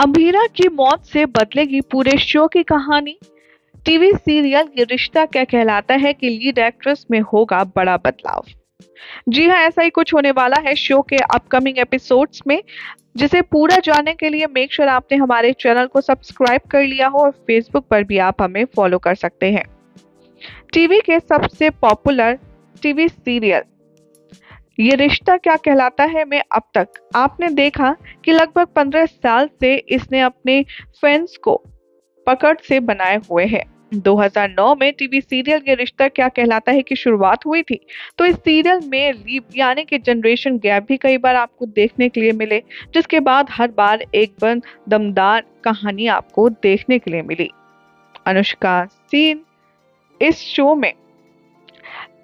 अभीरा की मौत से बदलेगी पूरे शो की कहानी। टीवी सीरियल ये रिश्ता क्या कहलाता है कि लीड एक्ट्रेस में होगा बड़ा बदलाव। जी हाँ, ऐसा ही कुछ होने वाला है शो के अपकमिंग एपिसोड्स में, जिसे पूरा जानने के लिए मेक श्योर आपने हमारे चैनल को सब्सक्राइब कर लिया हो और फेसबुक पर भी आप हमें फॉलो कर सकते हैं। टीवी के सबसे पॉपुलर टीवी सीरियल ये रिश्ता क्या कहलाता है में अब तक आपने देखा कि लगभग 15 साल से इसने अपने फैंस को पकड़ से बनाए हुए है। 2009 में टीवी सीरियल ये रिश्ता क्या कहलाता है की शुरुआत हुई थी। तो इस सीरियल में लीप यानी कि जनरेशन गैप भी कई बार आपको देखने के लिए मिले, जिसके बाद हर बार एक बन दमदार कहानी आपको देखने के लिए मिली। अनुष्का सीन इस शो में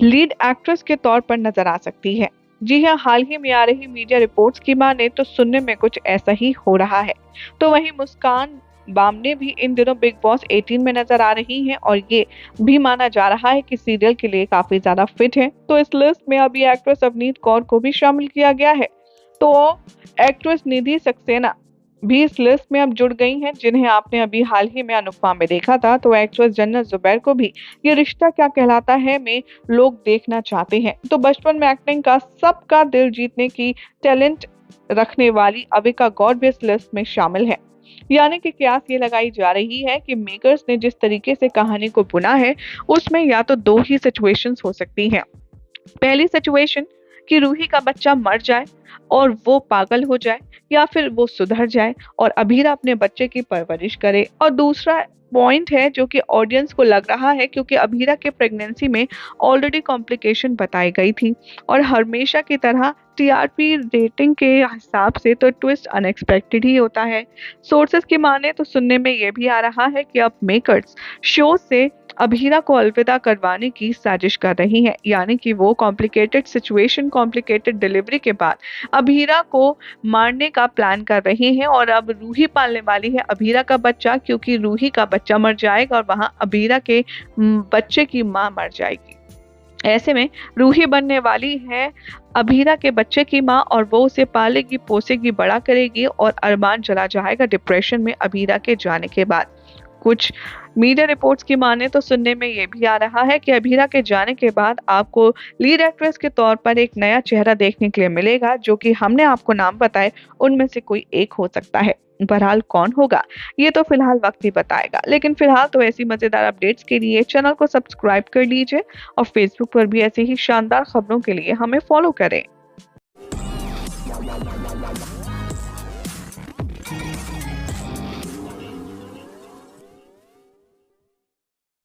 लीड एक्ट्रेस के तौर पर नजर आ सकती है। जी हाँ, हाल ही में आ रही मीडिया रिपोर्ट्स की माने तो सुनने में कुछ ऐसा ही हो रहा है। तो वहीं मुस्कान बामने भी इन दिनों बिग बॉस 18 में नजर आ रही हैं और ये भी माना जा रहा है कि सीरियल के लिए काफी ज्यादा फिट है। तो इस लिस्ट में अभी एक्ट्रेस अवनीत कौर को भी शामिल किया गया है। तो एक्ट्रेस निधि सक्सेना भी इस लिस्ट में अब जुड़ गई हैं, जिन्हें आपने अभी हाल ही में अनुपमा में देखा था। तो एक्ट्रेस जन्नत जुबैर को भी ये रिश्ता क्या कहलाता है में लोग देखना चाहते हैं। तो बचपन में एक्टिंग का सबका दिल जीतने की टैलेंट रखने वाली अविका गौर भी इस लिस्ट में शामिल है। यानी कि कयास ये लगाई जा रही है कि मेकर्स ने जिस तरीके से कहानी को बुना है, उसमें या तो दो ही सिचुएशंस हो सकती हैं। पहली सिचुएशन कि रूही का बच्चा मर जाए और वो पागल हो जाए, या फिर वो सुधर जाए और अभीरा अपने बच्चे की परवरिश करे। और दूसरा पॉइंट है जो कि ऑडियंस को लग रहा है, क्योंकि अभीरा के प्रेगनेंसी में ऑलरेडी कॉम्प्लिकेशन बताई गई थी और हमेशा की तरह टीआरपी रेटिंग के हिसाब से तो ट्विस्ट अनएक्सपेक्टेड ही होता है। सोर्सेस की माने तो सुनने में ये भी आ रहा है कि अब मेकर्स शो से अभीरा को अलविदा करवाने की साजिश कर रही है। यानी कि वो कॉम्प्लिकेटेड सिचुएशन, कॉम्प्लिकेटेड डिलीवरी के बाद अभीरा को मारने का प्लान कर रही हैं और अब रूही पालने वाली है अभीरा का बच्चा, क्योंकि रूही का बच्चा मर जाएगा और वहां अभीरा के बच्चे की मां मर जाएगी। ऐसे में रूही बनने वाली है अभीरा के बच्चे की मां और वो उसे पालेगी, पोसेगी, बड़ा करेगी और अरमान चला जाएगा डिप्रेशन में अभीरा के जाने के बाद। कुछ मीडिया रिपोर्ट्स की माने तो सुनने में ये भी आ रहा है कि अभीरा के जाने के बाद आपको लीड एक्ट्रेस के तौर पर एक नया चेहरा देखने के लिए मिलेगा, जो कि हमने आपको नाम बताए उनमें से कोई एक हो सकता है। बहरहाल कौन होगा ये तो फिलहाल वक्त ही बताएगा, लेकिन फिलहाल तो ऐसी मजेदार अपडेट्स के लिए चैनल को सब्सक्राइब कर लीजिए और फेसबुक पर भी ऐसी ही शानदार खबरों के लिए हमें फॉलो करें।